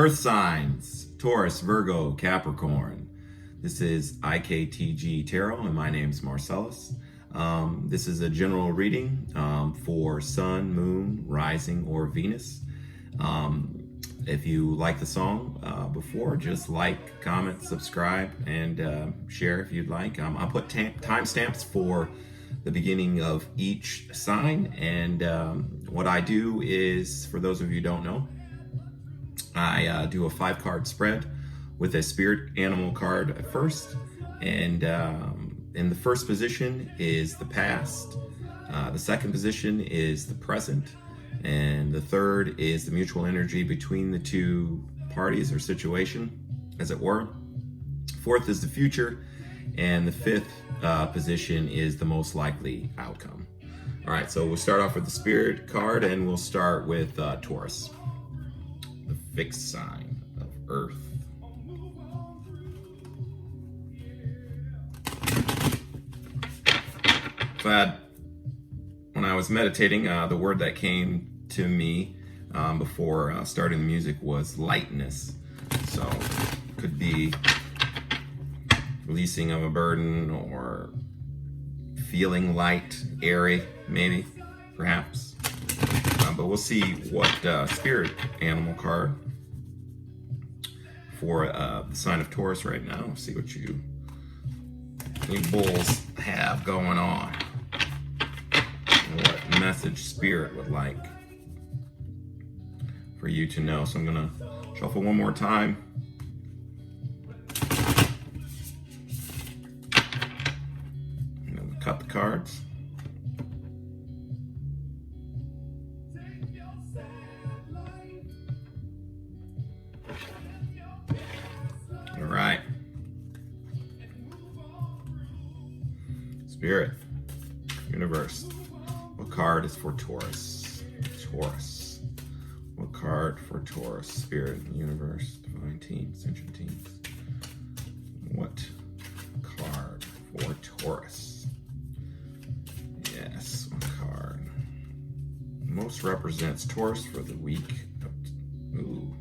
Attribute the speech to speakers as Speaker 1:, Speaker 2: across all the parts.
Speaker 1: Earth signs, Taurus, Virgo, Capricorn. This is IKTG Tarot, and my name's Marcellus. This is a general reading for Sun, Moon, Rising, or Venus. If you like the song before, just like, comment, subscribe, and share if you'd like. I'll put timestamps for the beginning of each sign, and what I do is, for those of you who don't know, I do a 5-card spread with a spirit animal card at first, and in the first position is the past, the second position is the present, and the third is the mutual energy between the two parties or situation, as it were. Fourth is the future, and the fifth position is the most likely outcome. All right, so we'll start off with the spirit card, and we'll start with Taurus, the fixed sign of Earth. So when I was meditating, the word that came to me before starting the music was lightness. So could be releasing of a burden, or feeling light, airy, maybe, perhaps. But we'll see what spirit animal card for the sign of Taurus right now. See what you bulls have going on, and what message spirit would like for you to know. So I'm gonna shuffle one more time. Cut the cards. All right. Spirit, universe, what card is for Taurus? Taurus. What card for Taurus? Spirit, universe, divine team, ascension teams. What card for Taurus? Yes, one card. Most represents Taurus for the week. Ooh.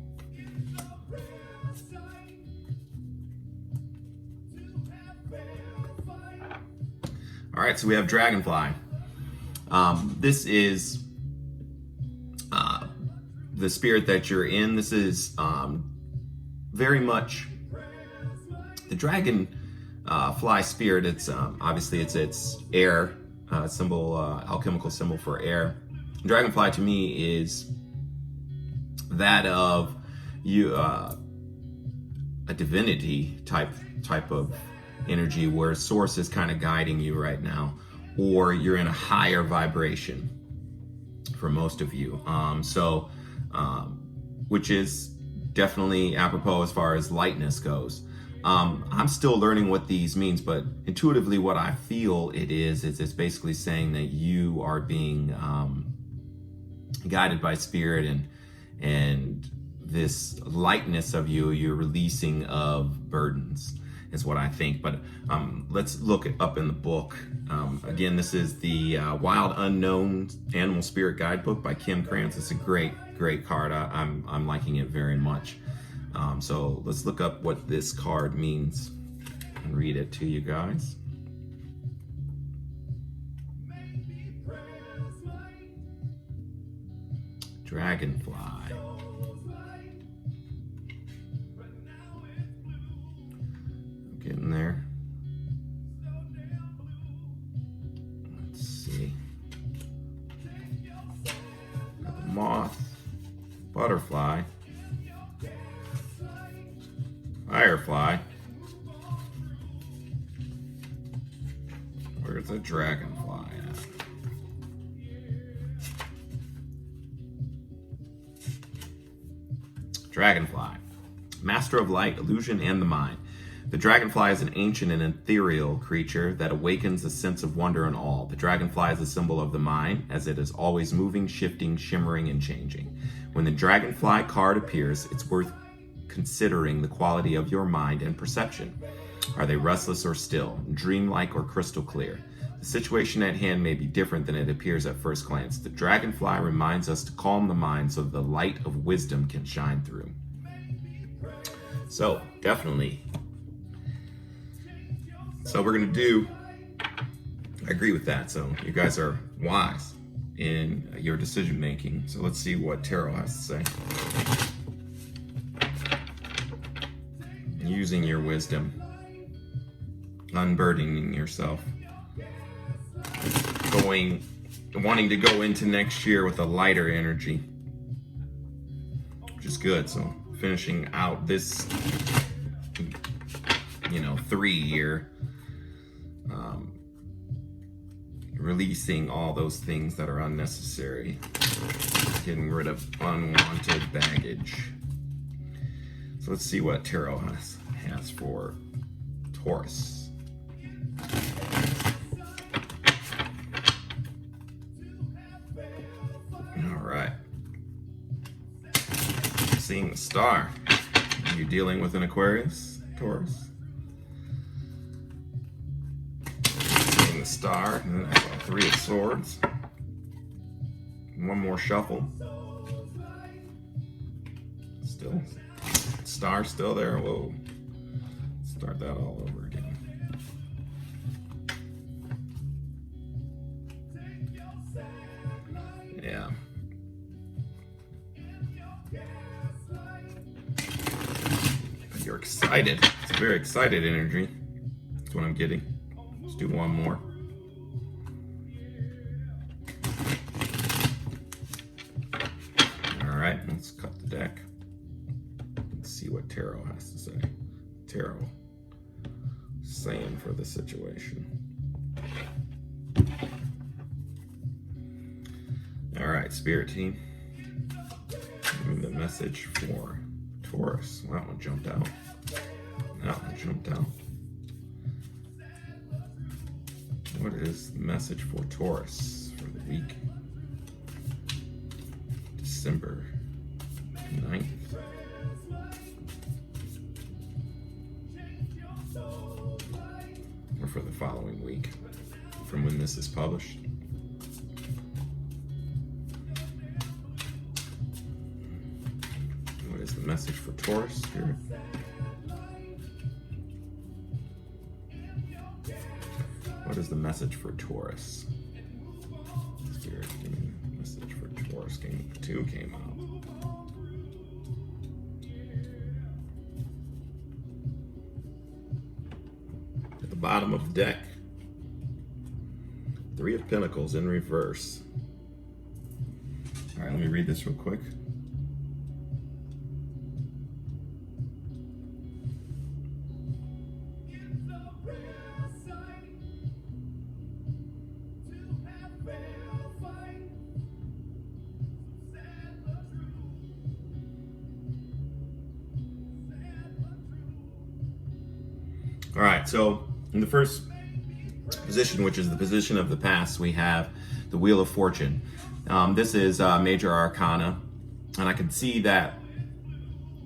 Speaker 1: All right, so we have Dragonfly. This is the spirit that you're in. This is very much the dragon fly spirit. It's obviously it's air symbol, alchemical symbol for air. Dragonfly to me is that of you, a divinity type of energy, where source is kind of guiding you right now, or you're in a higher vibration for most of you. Which is definitely apropos as far as lightness goes. I'm still learning what these means, but intuitively what I feel it is it's basically saying that you are being guided by spirit, and this lightness of you're releasing of burdens is what I think. But let's look it up in the book. Again, this is the Wild Unknown Animal Spirit Guidebook by Kim Krantz. It's a great card. I'm liking it very much. So let's look up what this card means and read it to you guys. Dragonfly. Getting there. Let's see. Got the moth, butterfly, firefly. Where's the dragonfly at? Dragonfly, master of light, illusion, and the mind. The dragonfly is an ancient and ethereal creature that awakens a sense of wonder and awe. The dragonfly is a symbol of the mind, as it is always moving, shifting, shimmering, and changing. When the dragonfly card appears, it's worth considering the quality of your mind and perception. Are they restless or still, dreamlike or crystal clear? The situation at hand may be different than it appears at first glance. The dragonfly reminds us to calm the mind so the light of wisdom can shine through. So definitely. So we're going to do, I agree with that. So you guys are wise in your decision making. So let's see what tarot has to say. Using your wisdom, unburdening yourself, wanting to go into next year with a lighter energy, which is good. So finishing out this 3-year, releasing all those things that are unnecessary, getting rid of unwanted baggage. So let's see what tarot has for Taurus. All right. Seeing the star. Are you dealing with an Aquarius, Taurus? Seeing the star, and then I saw 3 of Swords. One more shuffle. Still, star still there. Whoa. Start that all over again. Yeah. You're excited. It's a very excited energy. That's what I'm getting. Let's do one more. All right, let's cut the deck. Let's see what tarot has to say. Tarot saying for the situation. All right, Spirit team. Give me the message for Taurus. Well, that one jumped out. That one jumped out. What is the message for Taurus for the week? December 9th. Or for the following week, from when this is published. What is the message for Taurus, Spirit? What is the message for Taurus? Spirit, give me the message for Taurus. Game 2 came out. At the bottom of the deck, 3 of Pentacles in reverse. All right, let me read this real quick. All right, so in the first position, which is the position of the past, we have the Wheel of Fortune. This is Major Arcana, and I can see that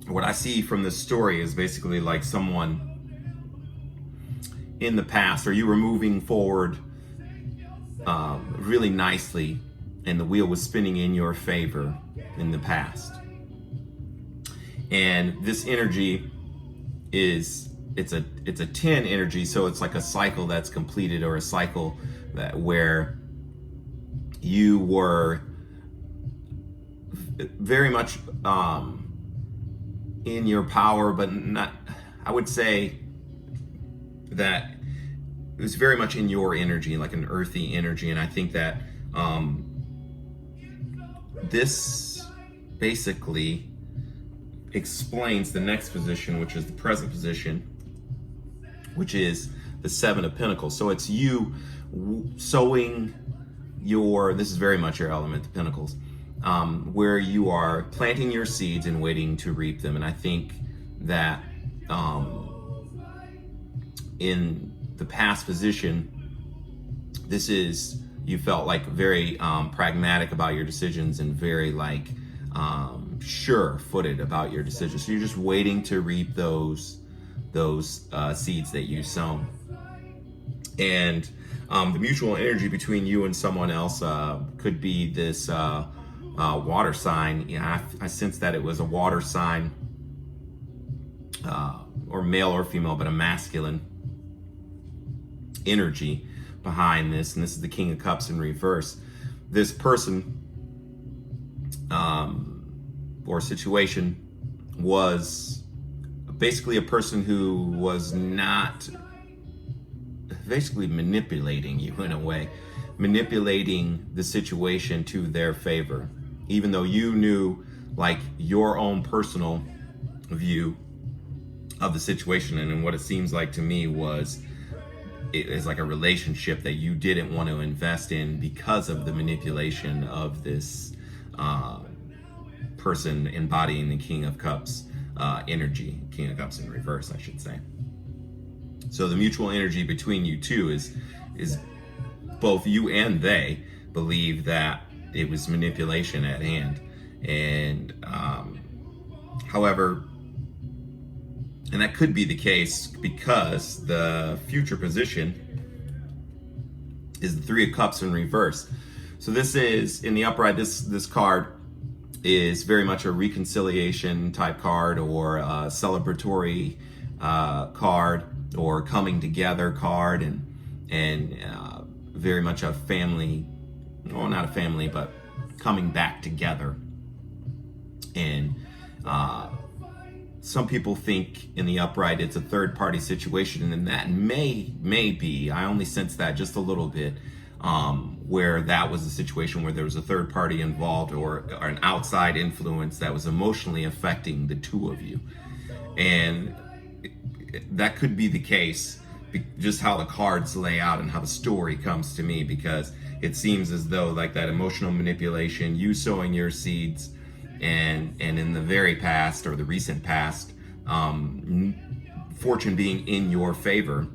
Speaker 1: what I see from this story is basically like someone in the past, or you were moving forward really nicely, and the wheel was spinning in your favor in the past. And this energy is it's a 10 energy, so it's like a cycle that's completed, or a cycle that where you were very much in your power, but not, I would say that it was very much in your energy, like an earthy energy. And I think that this basically explains the next position, which is the present position, which is the 7 of Pentacles. So it's you sowing your, this is very much your element, the Pentacles, where you are planting your seeds and waiting to reap them. And I think that in the past position, this is, you felt like very pragmatic about your decisions and very like sure-footed about your decisions. So you're just waiting to reap those seeds that you sown. And the mutual energy between you and someone else could be this water sign. Yeah, I sense that it was a water sign or male or female, but a masculine energy behind this. And this is the King of Cups in reverse. This person or situation was basically a person who was not basically manipulating you in a way, manipulating the situation to their favor, even though you knew like your own personal view of the situation. And what it seems like to me was it is like a relationship that you didn't want to invest in because of the manipulation of this person embodying the King of Cups energy, King of Cups in reverse, I should say. So the mutual energy between you two is both you and they believe that it was manipulation at hand. And however, and that could be the case because the future position is the Three of Cups in reverse. So this is in the upright, this card is very much a reconciliation type card, or a celebratory card, or coming together card, and very much a family, well, not a family, but coming back together. And some people think in the upright it's a third party situation, and that may be, I only sense that just a little bit, where that was a situation where there was a third party involved, or an outside influence that was emotionally affecting the two of you. And that could be the case, just how the cards lay out and how the story comes to me, because it seems as though like that emotional manipulation, you sowing your seeds, and in the very past or the recent past, fortune being in your favor,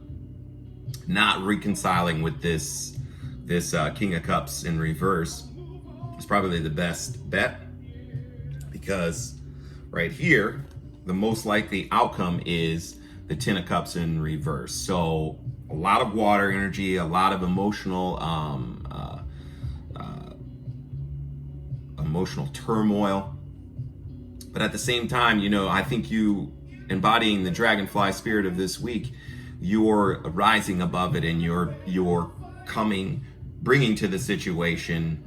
Speaker 1: not reconciling with this King of Cups in reverse is probably the best bet, because right here the most likely outcome is the Ten of Cups in reverse. So a lot of water energy, a lot of emotional emotional turmoil. But at the same time, you know, I think you embodying the dragonfly spirit of this week, you're rising above it, and you're bringing to the situation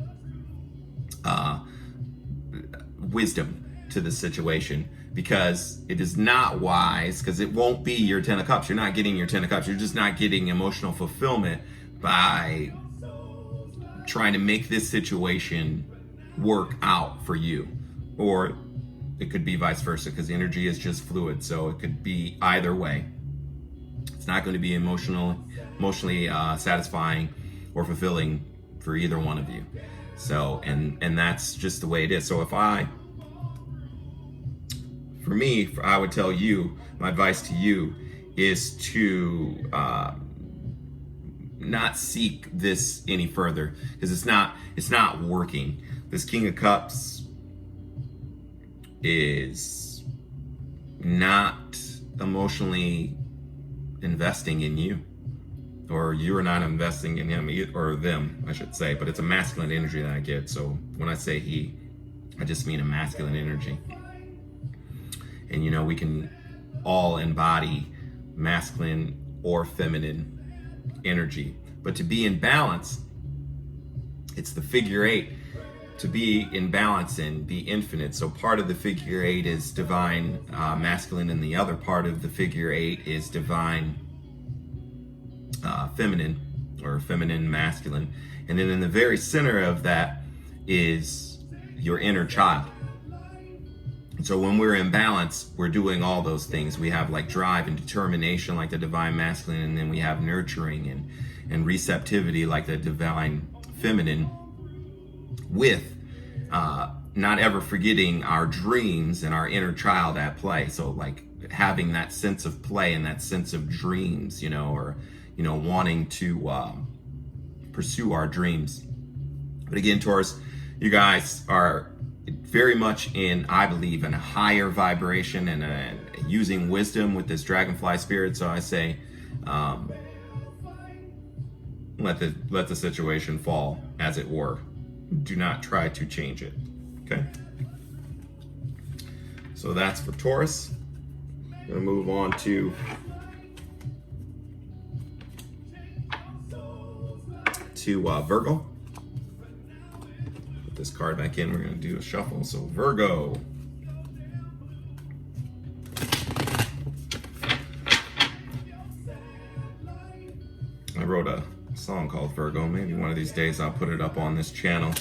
Speaker 1: wisdom to the situation, because it is not wise, because it won't be your Ten of Cups. You're not getting your Ten of Cups. You're just not getting emotional fulfillment by trying to make this situation work out for you. Or it could be vice versa, because energy is just fluid. So it could be either way. It's not going to be emotionally satisfying or fulfilling for either one of you. So, and that's just the way it is. So I would tell you, my advice to you is to not seek this any further, because it's not working. This King of Cups is not emotionally investing in you, or you are not investing in him, or them, I should say. But it's a masculine energy that I get. So when I say he, I just mean a masculine energy. And you know, we can all embody masculine or feminine energy. But to be in balance, it's the figure eight. To be in balance and be infinite. So part of the figure eight is divine masculine, and the other part of the figure eight is divine feminine, or feminine masculine. And then in the very center of that is your inner child. So when we're in balance, we're doing all those things. We have like drive and determination like the divine masculine, and then we have nurturing and receptivity like the divine feminine, with not ever forgetting our dreams and our inner child at play. So like having that sense of play and that sense of dreams, or wanting to pursue our dreams. But again, Taurus, you guys are very much I believe, in a higher vibration, and using wisdom with this dragonfly spirit. So I say, let the situation fall as it were. Do not try to change it. Okay? So that's for Taurus. going to move on to Virgo. Put this card back in. We're going to do a shuffle. So Virgo. I wrote a song called Virgo. Maybe one of these days I'll put it up on this channel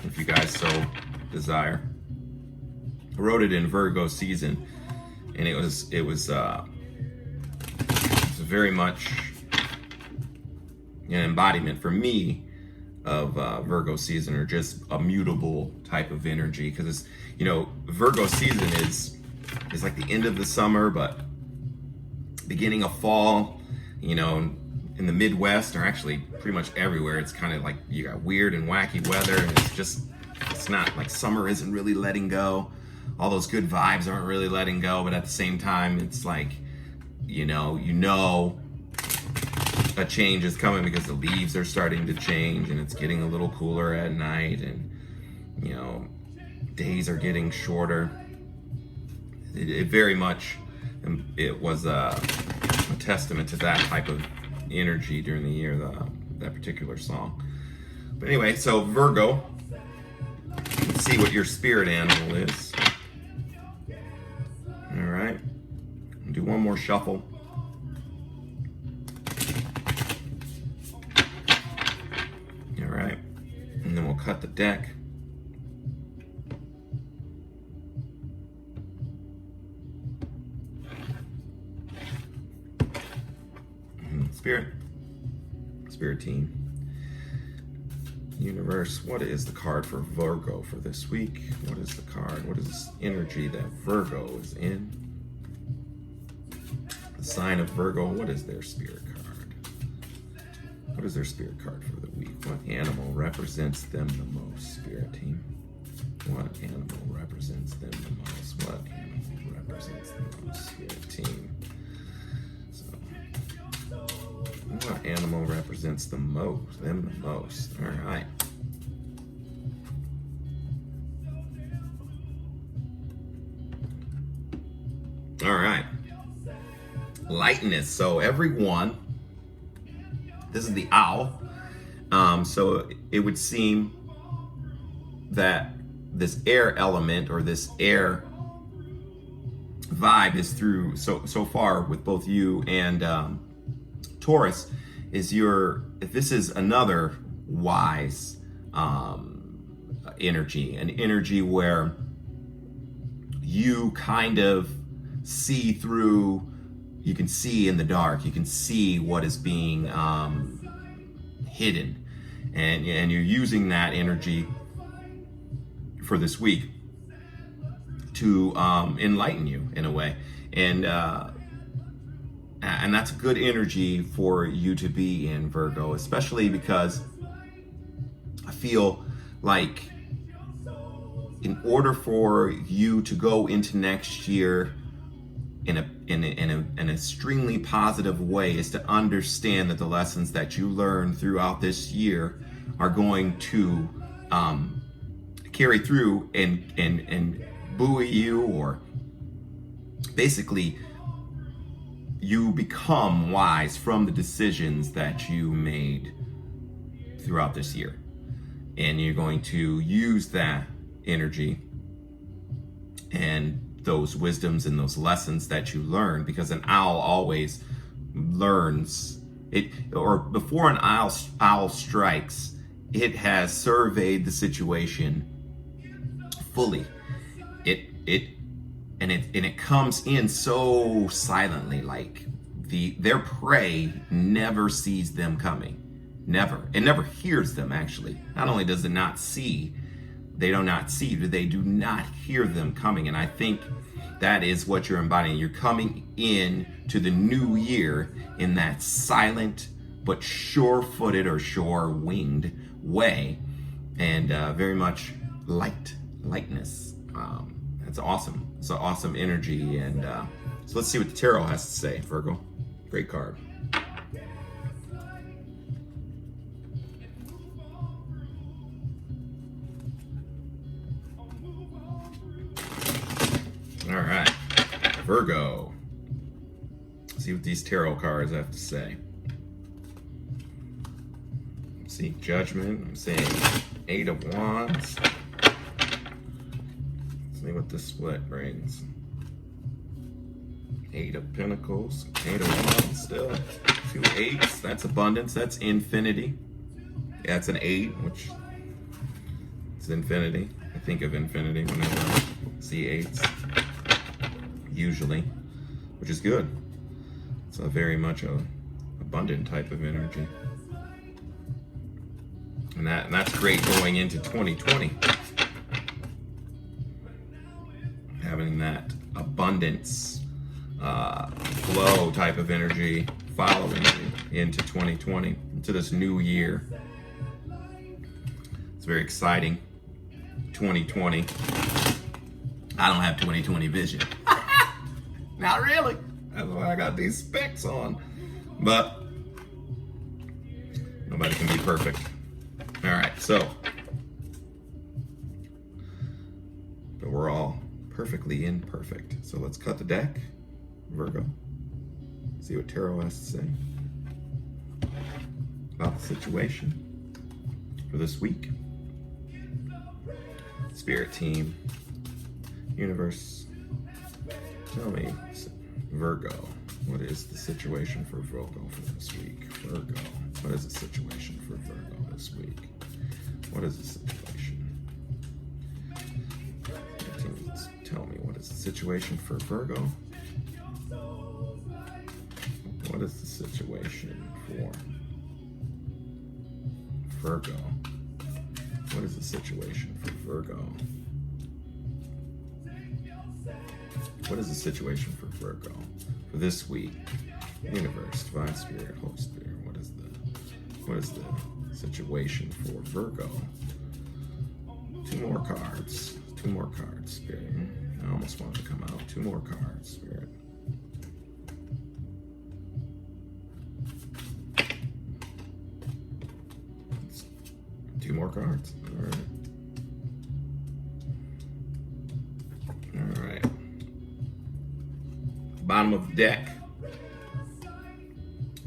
Speaker 1: if you guys so desire. I wrote it in Virgo season, and it was very much an embodiment for me of Virgo season, or just a mutable type of energy, because it's, you know, Virgo season is like the end of the summer but beginning of fall. You know, in the Midwest, or actually pretty much everywhere, it's kind of like you got weird and wacky weather, and it's not like summer isn't really letting go. All those good vibes aren't really letting go, but at the same time, it's like, you know a change is coming, because the leaves are starting to change, and it's getting a little cooler at night, and, you know, days are getting shorter. It very much, it was a testament to that type of energy during the year, that particular song. But anyway, so Virgo, let's see what your spirit animal is. All right, I'll do one more shuffle. All right, and then we'll cut the deck. Spirit team. Universe, what is the card for Virgo for this week? What is the card? What is this energy that Virgo is in? The sign of Virgo, what is their spirit card? What is their spirit card for the week? What animal represents them the most, spirit team? What animal represents them the most? What animal represents the most, spirit team? What animal represents them the most? All right. All right. Lightness. So everyone, this is the owl. So it would seem that this air element, or this air vibe, is through so far with both you and Taurus, if this is another wise energy, an energy where you kind of see through, you can see in the dark, you can see what is being hidden, and you're using that energy for this week to enlighten you in a way, and that's good energy for you to be in, Virgo, especially because I feel like in order for you to go into next year in an extremely positive way, is to understand that the lessons that you learn throughout this year are going to carry through and buoy you, or basically you become wise from the decisions that you made throughout this year. And you're going to use that energy and those wisdoms and those lessons that you learn, because an owl always learns it, or before an owl strikes, it has surveyed the situation fully. It comes in so silently, like their prey never sees them coming. Never. It never hears them, actually. Not only does it not see, they do not hear them coming. And I think that is what you're embodying. You're coming in to the new year in that silent but sure-footed or sure-winged way, and very much lightness. That's awesome. It's an awesome energy. And so let's see what the tarot has to say, Virgo. Great card. All right, Virgo. Let's see what these tarot cards have to say. See, Judgment. I'm saying 8 of Wands. Let's see what the split brings. 8 of Pentacles. 8 of Wands still. 2 8s. That's abundance. That's infinity. Yeah, it's an 8, which is infinity. I think of infinity whenever I see 8s. Usually. Which is good. It's a very much a abundant type of energy. And that's great going into 2020. Having that abundance flow type of energy following you into 2020, into this new year. It's very exciting. 2020. I don't have 2020 vision. Not really. That's why I got these specs on. But nobody can be perfect. All right, so but we're all perfectly imperfect. So let's cut the deck, Virgo. See what tarot has to say about the situation for this week. Spirit team, universe, tell me, Virgo, what is the situation for Virgo for this week? Virgo, what is the situation for Virgo this week? What is the situation? Tell me, what is the situation for Virgo? What is the situation for Virgo? What is the situation for Virgo? What is the situation for Virgo for this week? Universe, Divine Spirit, Holy Spirit. What is the situation for Virgo? Two more cards, Spirit. I almost wanted to come out. 2 more cards, Spirit. Two more cards. All right. All right. Bottom of the deck.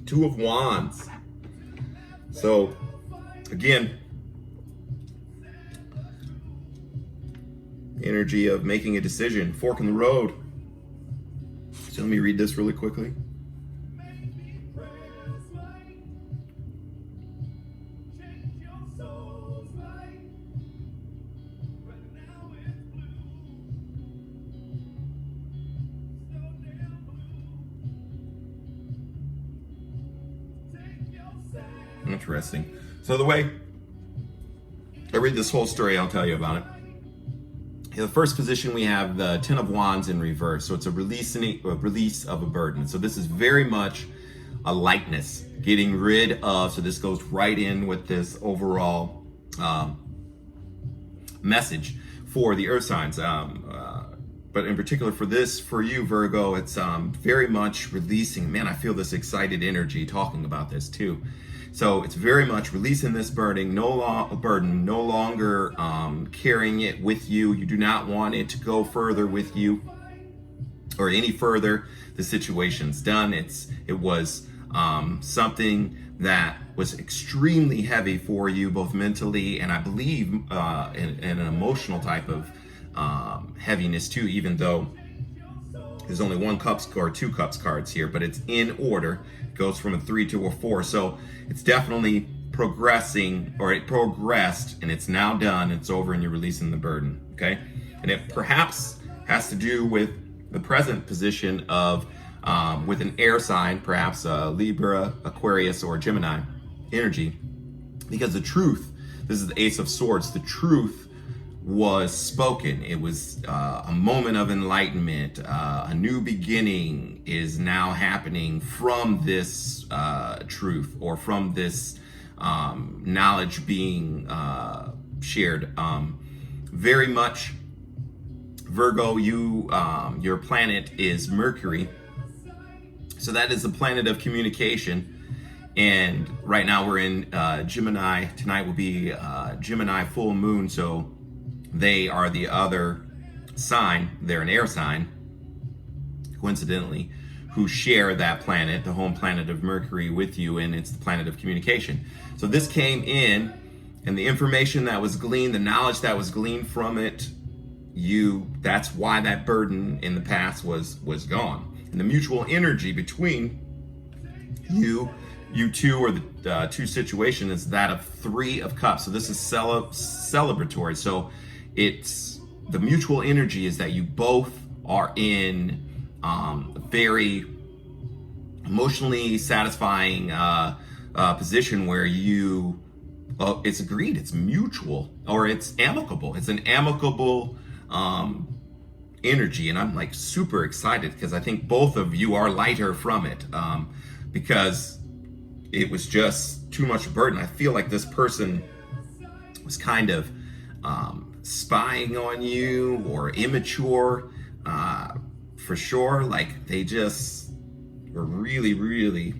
Speaker 1: 2 of Wands. So, again, energy of making a decision, fork in the road. So let me read this really quickly. Interesting. So the way I read this whole story, I'll tell you about it. In the first position, we have the 10 of Wands in reverse. So it's a release of a burden. So this is very much a lightness, getting rid of. So this goes right in with this overall message for the earth signs. But in particular for you, Virgo, it's very much releasing. Man, I feel this excited energy talking about this too. So it's very much releasing this burden, no longer carrying it with you. You do not want it to go further with you or any further. The situation's done. It was something that was extremely heavy for you, both mentally and I believe in an emotional type of heaviness too, even though there's only 1 cups or 2 cups cards here, but it's in order. It goes from a 3 to a 4. So it's definitely progressing, or it progressed and it's now done. It's over and you're releasing the burden. Okay. And it perhaps has to do with the present position of with an air sign, perhaps Libra, Aquarius, or Gemini energy, because the truth, this is the Ace of Swords, the truth was spoken. It was a moment of enlightenment. A new beginning is now happening from this truth, or from this knowledge being shared. Very much, Virgo, your planet is Mercury. So that is the planet of communication. And right now we're in Gemini. Tonight will be Gemini full moon. So they are the other sign. They're an air sign. coincidentally, who share that planet, the home planet of Mercury, with you, and it's the planet of communication. So this came in, and the information that was gleaned, the knowledge that was gleaned from it, that's why that burden in the past was gone. And the mutual energy between you two, or the two situation, is that of 3 of Cups. So this is celebratory. So it's the mutual energy is that you both are in a very emotionally satisfying position where it's agreed, it's mutual, or it's amicable. It's an amicable energy, and I'm like super excited because I think both of you are lighter from it, because it was just too much burden. I feel like this person was kind of spying on you, or immature, for sure. Like they just were really, really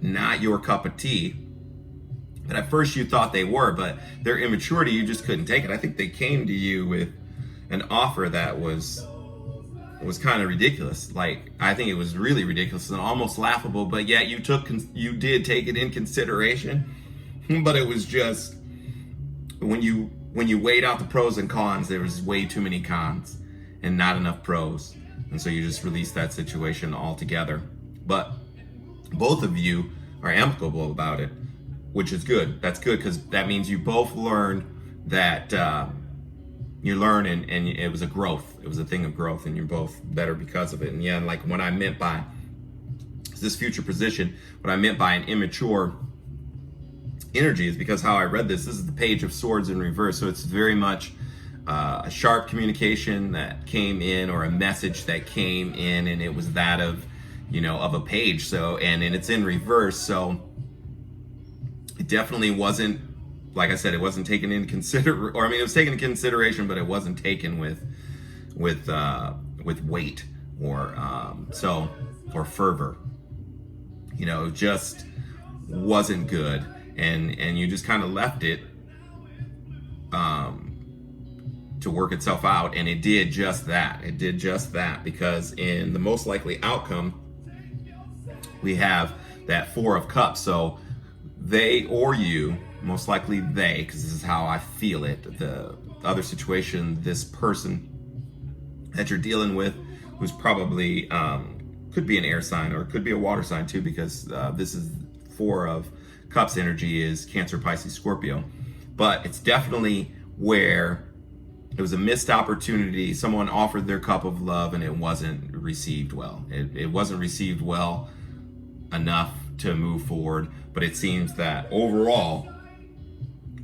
Speaker 1: not your cup of tea. But at first you thought they were, but their immaturity, you just couldn't take it. I think they came to you with an offer that was kind of ridiculous. Like, I think it was really ridiculous and almost laughable, but yet you did take it in consideration. But it was just, when you weighed out the pros and cons, there was way too many cons and not enough pros. And so you just released that situation altogether. But both of you are amicable about it, which is good. That's good, because that means you both learned that you learn, and it was a growth. It was a thing of growth, and you're both better because of it. And yeah, like what I meant by this future position, what I meant by an immature energy is because how I read this is the Page of Swords in reverse. So it's very much a sharp communication that came in, or a message that came in, and it was that of a page. So and it's in reverse. So it definitely wasn't, like I said, it wasn't taken into it was taken into consideration, but it wasn't taken with weight or fervor. It just wasn't good, and you just kind of left it to work itself out, and it did just that. It did just that, because in the most likely outcome, we have that 4 of Cups. So they or you, most likely they, because this is how I feel it. The other situation, this person that you're dealing with, who's probably could be an air sign, or it could be a water sign too, because this is 4 of Cups energy is Cancer, Pisces, Scorpio. But it's definitely where it was a missed opportunity. Someone offered their cup of love, and it wasn't received well. It wasn't received well enough to move forward. But it seems that overall,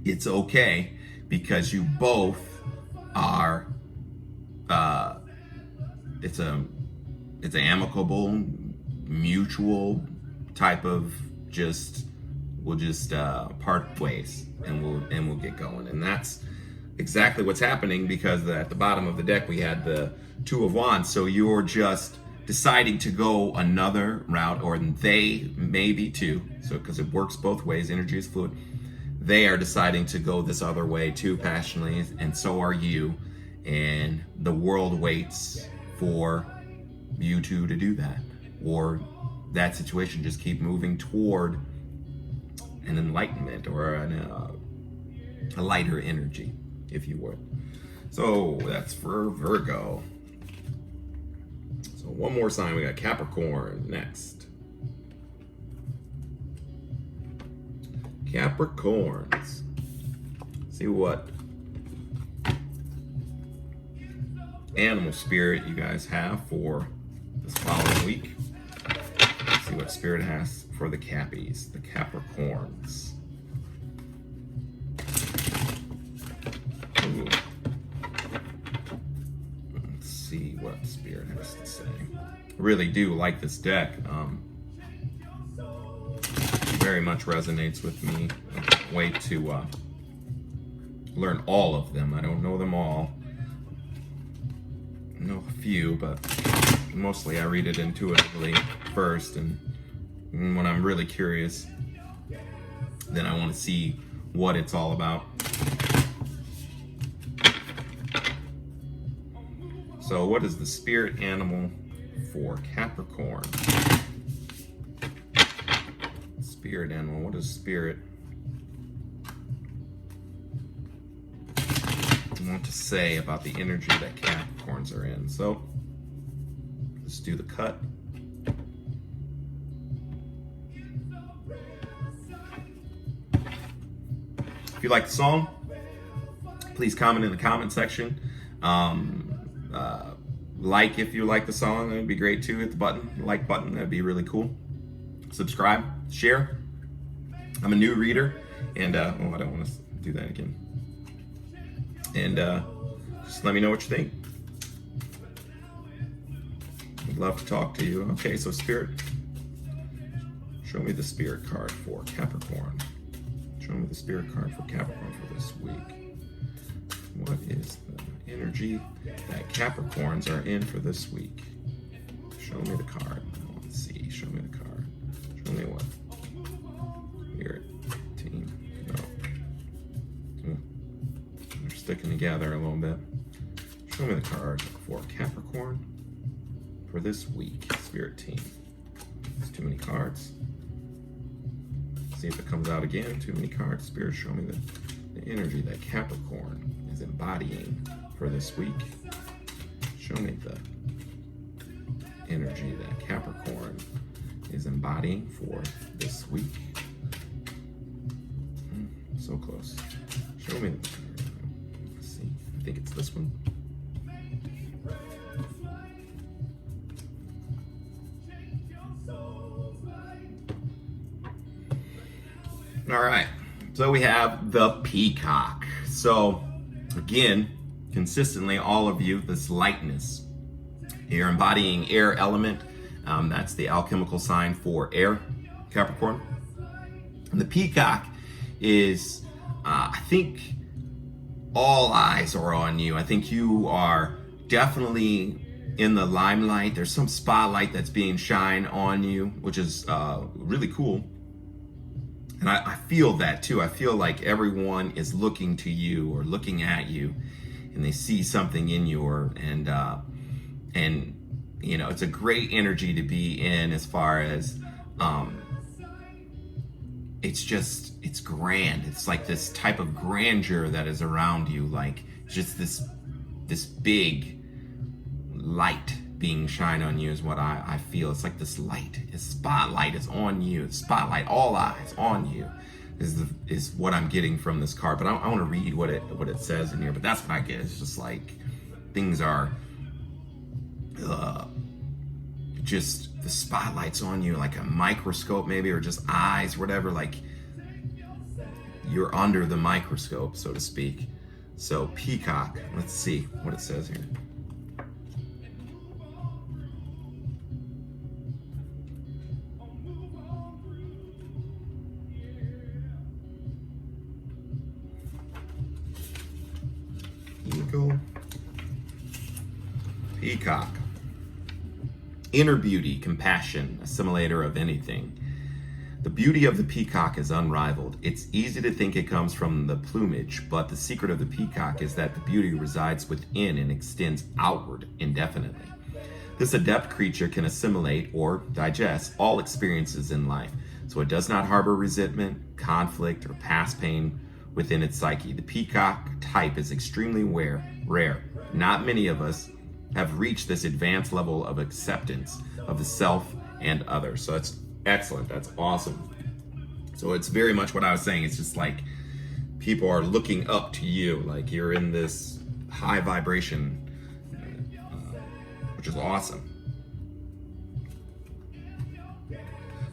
Speaker 1: it's okay, because you both are it's an amicable, mutual type of we'll just part ways, and we'll get going. And that's exactly what's happening, because at the bottom of the deck we had the 2 of Wands. So you're just deciding to go another route, or they maybe too. So because it works both ways, energy is fluid. They are deciding to go this other way too, passionately, and so are you. And the world waits for you two to do that, or that situation just keep moving toward an enlightenment, or a lighter energy, if you would. So that's for Virgo. So one more sign, we got Capricorn next. Capricorns. See what animal spirit you guys have for this following week. See what spirit has for the Cappies, the Capricorns. Ooh. Let's see what spirit has to say. I really do like this deck. Very much resonates with me. I can't wait to learn all of them. I don't know them all. I know a few, but mostly I read it intuitively first, and when I'm really curious, then I want to see what it's all about. So what is the spirit animal for Capricorn. Spirit animal. What does spirit want to say about the energy that Capricorns are in? So let's do the cut. If you like the song, please comment in the comment section. Like if you like the song, that'd be great too. Hit the button, like button, that'd be really cool. Subscribe, share. I'm a new reader, and I don't want to do that again. And just let me know what you think. I'd love to talk to you. Okay, so Spirit, show me the Spirit card for Capricorn. Show me the Spirit card for Capricorn for this week. What is the energy that Capricorns are in for this week? Show me the card. Let's see. Show me the card. Show me what? Spirit team. No. They're sticking together a little bit. Show me the card for Capricorn for this week. Spirit team. There's too many cards. See if it comes out again. Too many cards. Spirit, show me the energy that Capricorn is embodying for this week. Show me the energy that Capricorn is embodying for this week. So close. Show me the card. Let's see. I think it's this one. All right, so we have the Peacock. So again, consistently, all of you, this lightness, you're embodying air element. That's the alchemical sign for air, Capricorn. And the Peacock is, I think all eyes are on you. I think you are definitely in the limelight. There's some spotlight that's being shined on you, which is really cool. And I feel that too. I feel like everyone is looking to you or looking at you, and they see something in you, and you know, it's a great energy to be in as far as it's grand. It's like this type of grandeur that is around you, like just this big light being shined on you is what I feel. It's like this light, this spotlight is on you. Spotlight, all eyes on you is what I'm getting from this card. But I want to read what it says in here. But that's what I get. It's just like things are just the spotlight's on you, like a microscope maybe, or just eyes, whatever. Like you're under the microscope, so to speak. So Peacock. Let's see what it says here. Eagle, Peacock. Inner beauty, compassion, assimilator of anything. The beauty of the peacock is unrivaled. It's easy to think it comes from the plumage, but the secret of the peacock is that the beauty resides within and extends outward indefinitely. This adept creature can assimilate or digest all experiences in life, so it does not harbor resentment, conflict, or past pain within its psyche. The peacock type is extremely rare. Not many of us have reached this advanced level of acceptance of the self and others. So it's excellent. That's awesome. So it's very much what I was saying. It's just like people are looking up to you, like you're in this high vibration, which is awesome.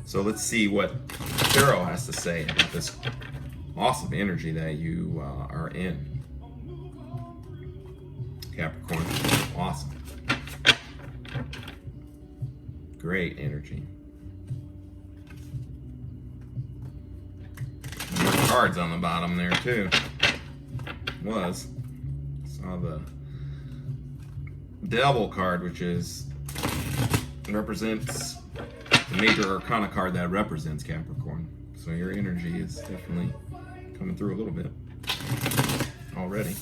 Speaker 1: So let's see what Tarot has to say about this awesome energy that you are in. Capricorn, awesome. Great energy. More cards on the bottom there too. Saw the Devil card, which represents the major arcana card that represents Capricorn. So your energy is definitely coming through a little bit already.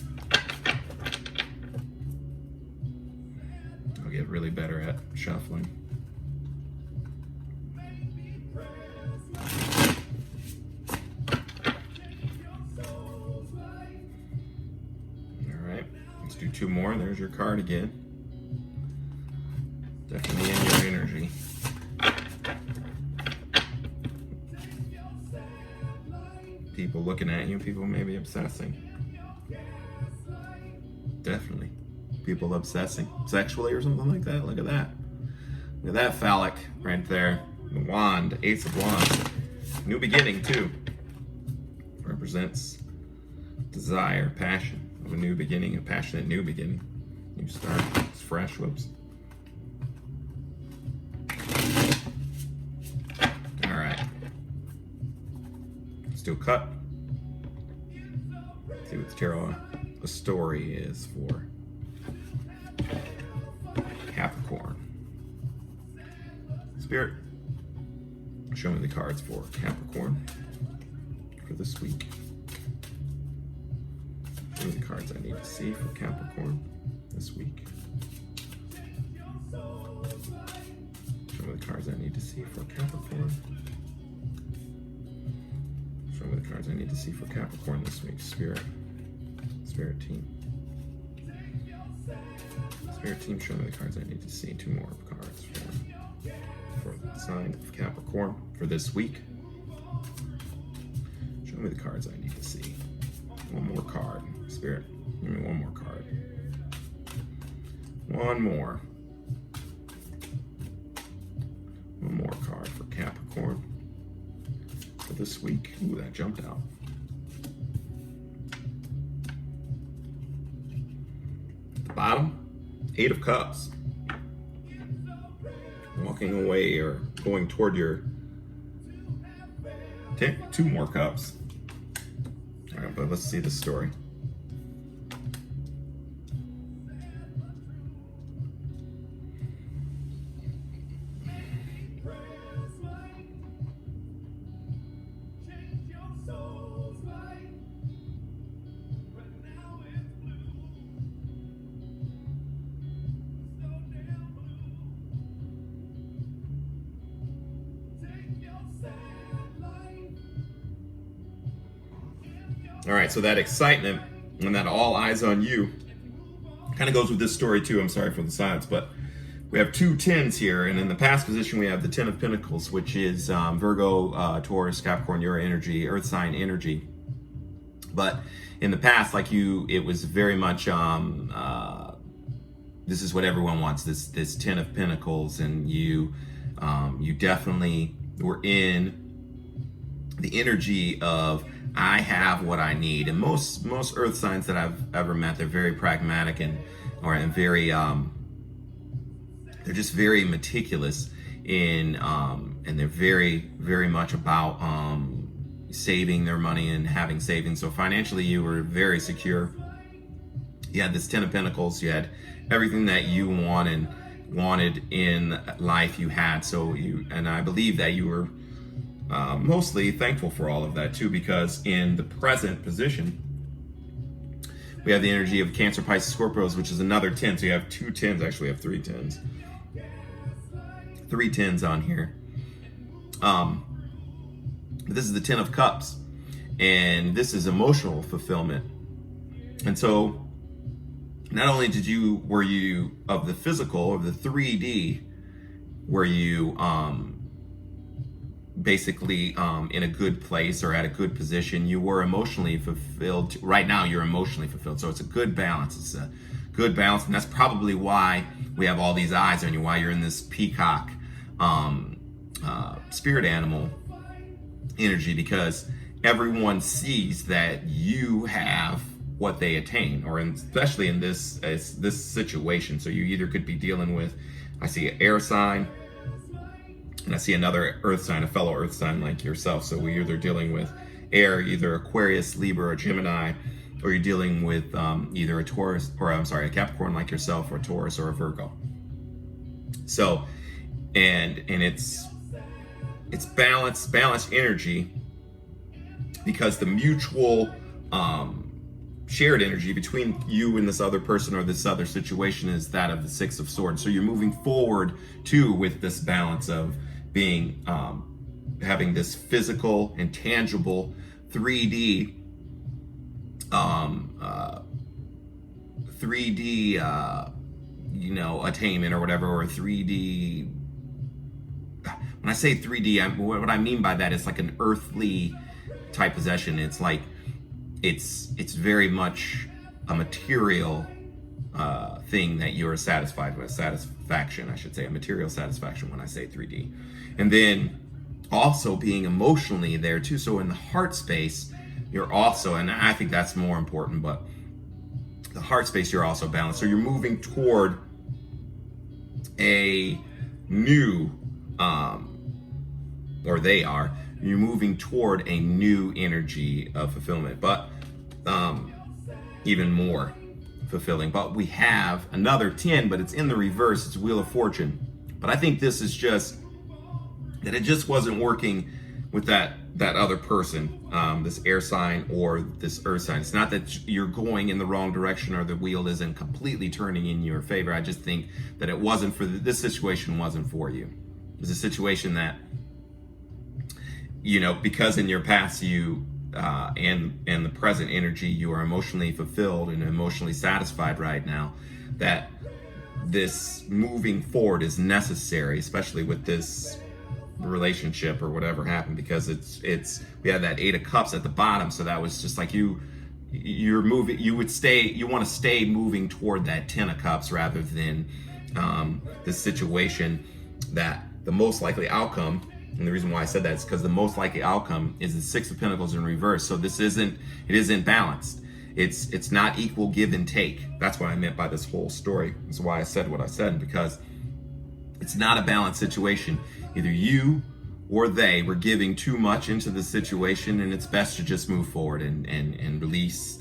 Speaker 1: get really better at shuffling. All right, let's do two more. There's your card again. Definitely in your energy. People looking at you, people maybe obsessing. Definitely. People obsessing sexually or something like that. Look at that. Look at that phallic right there. The wand, Ace of Wands. New beginning too. Represents desire, passion of a new beginning, a passionate new beginning. New start. It's fresh. Whoops. All right. Let's do a cut. See what the tarot, the story is for Capricorn. Spirit, show me the cards for Capricorn for this week. Show me the cards I need to see for Capricorn this week. Show me the cards I need to see for Capricorn. Show me the cards I need to see for Capricorn this week. Spirit team. Spirit team, show me the cards I need to see. Two more cards for the sign of Capricorn for this week. Show me the cards I need to see. One more card. Spirit, give me one more card. One more. One more card for Capricorn for this week. Ooh, that jumped out. Bottom, Eight of Cups. Walking away or going toward your two more cups. All right, but let's see the story. All right, so that excitement and that all eyes on you kind of goes with this story too. I'm sorry for the silence, but we have two tens here, and in the past position we have the Ten of Pentacles, which is Virgo, Taurus, Capricorn, your energy, Earth sign energy. But in the past, like it was very much this is what everyone wants, this Ten of Pentacles, and you definitely were in the energy of I have what I need. And most earth signs that I've ever met, they're very pragmatic and very they're just very meticulous in and they're very, very much about saving their money and having savings. So financially you were very secure. You had this Ten of Pentacles, you had everything that you wanted in life you had. So and I believe that you were mostly thankful for all of that too, because in the present position, we have the energy of Cancer, Pisces, Scorpios, which is another 10. So you have two 10s, actually have three 10s. Three 10s on here. This is the 10 of Cups, and this is emotional fulfillment. And so not only were you of the physical, of the 3D, were you basically in a good place or at a good position, you were emotionally fulfilled. Right now you're emotionally fulfilled. So it's a good balance. It's a good balance. And that's probably why we have all these eyes on you, why you're in this peacock spirit animal energy, because everyone sees that you have what they attain, or especially in this situation. So you either could be dealing with, I see an air sign, and I see another earth sign, a fellow earth sign like yourself. So we're either dealing with air, either Aquarius, Libra, or Gemini, or you're dealing with either a Taurus, or a Capricorn like yourself, or a Taurus, or a Virgo. So, and it's balanced energy, because the mutual shared energy between you and this other person or this other situation is that of the Six of Swords. So you're moving forward too with this balance of being having this physical and tangible 3D 3D attainment or whatever, or 3D. When I say 3D, what I mean by that is like an earthly type possession. It's like it's very much a material thing that you're satisfied with. Satisfaction, I should say, a material satisfaction when I say 3D. And then also being emotionally there too. So in the heart space, you're also, and I think that's more important, but the heart space, you're also balanced. So you're moving toward a new, or they are, you're moving toward a new energy of fulfillment, but even more fulfilling. But we have another 10, but it's in the reverse. It's Wheel of Fortune. But I think this is just that it just wasn't working with that other person, this air sign or this earth sign. It's not that you're going in the wrong direction or the wheel isn't completely turning in your favor. I just think that it wasn't for this situation wasn't for you. It was a situation that, because in your past you and the present energy, you are emotionally fulfilled and emotionally satisfied right now, that this moving forward is necessary, especially with this relationship or whatever happened, because we had that 8 of Cups at the bottom. So that was just like you're moving, you want to stay moving toward that 10 of Cups rather than this situation that the most likely outcome. And the reason why I said that is because the most likely outcome is the 6 of Pentacles in reverse. So it isn't balanced. It's not equal give and take. That's what I meant by this whole story. That's why I said what I said, because it's not a balanced situation. Either you or they were giving too much into the situation, and it's best to just move forward and release.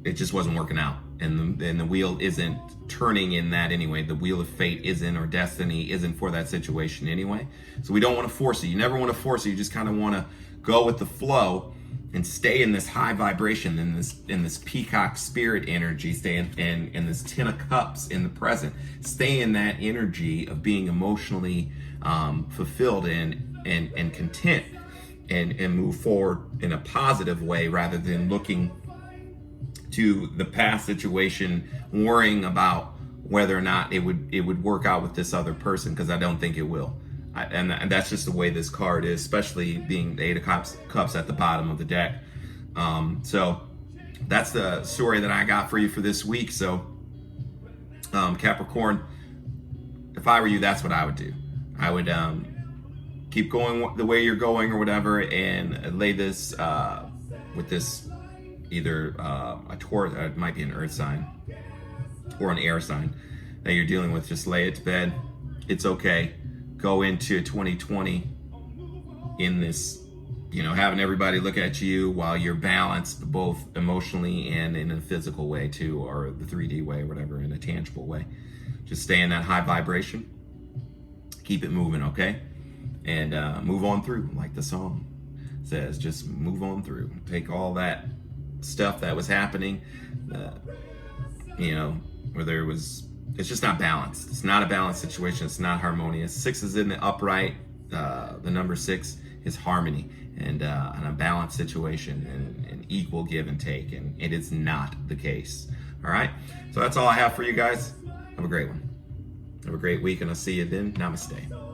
Speaker 1: It just wasn't working out, and the wheel isn't turning in that anyway. The wheel of fate isn't, or destiny isn't for that situation anyway. So we don't want to force it. You never want to force it. You just kind of want to go with the flow and stay in this high vibration, in this peacock spirit energy, stay in this 10 of Cups in the present. Stay in that energy of being emotionally fulfilled and content, and move forward in a positive way rather than looking to the past situation, worrying about whether or not it would work out with this other person, because I don't think it will. And that's just the way this card is, especially being the 8 of Cups at the bottom of the deck. So that's the story that I got for you for this week. So Capricorn, if I were you, that's what I would do. I would keep going the way you're going or whatever, and lay this with this either a Taurus, it might be an earth sign or an air sign that you're dealing with. Just lay it to bed. It's okay. Go into 2020 in this, having everybody look at you while you're balanced, both emotionally and in a physical way too, or the 3D way or whatever, in a tangible way. Just stay in that high vibration. Keep it moving, okay? And move on through, like the song says. Just move on through. Take all that stuff that was happening, whether it was, it's just not balanced. It's not a balanced situation. It's not harmonious. 6 is in the upright. The number 6 is harmony and a balanced situation and equal give and take. And it is not the case. All right. So that's all I have for you guys. Have a great one. Have a great week, and I'll see you then. Namaste.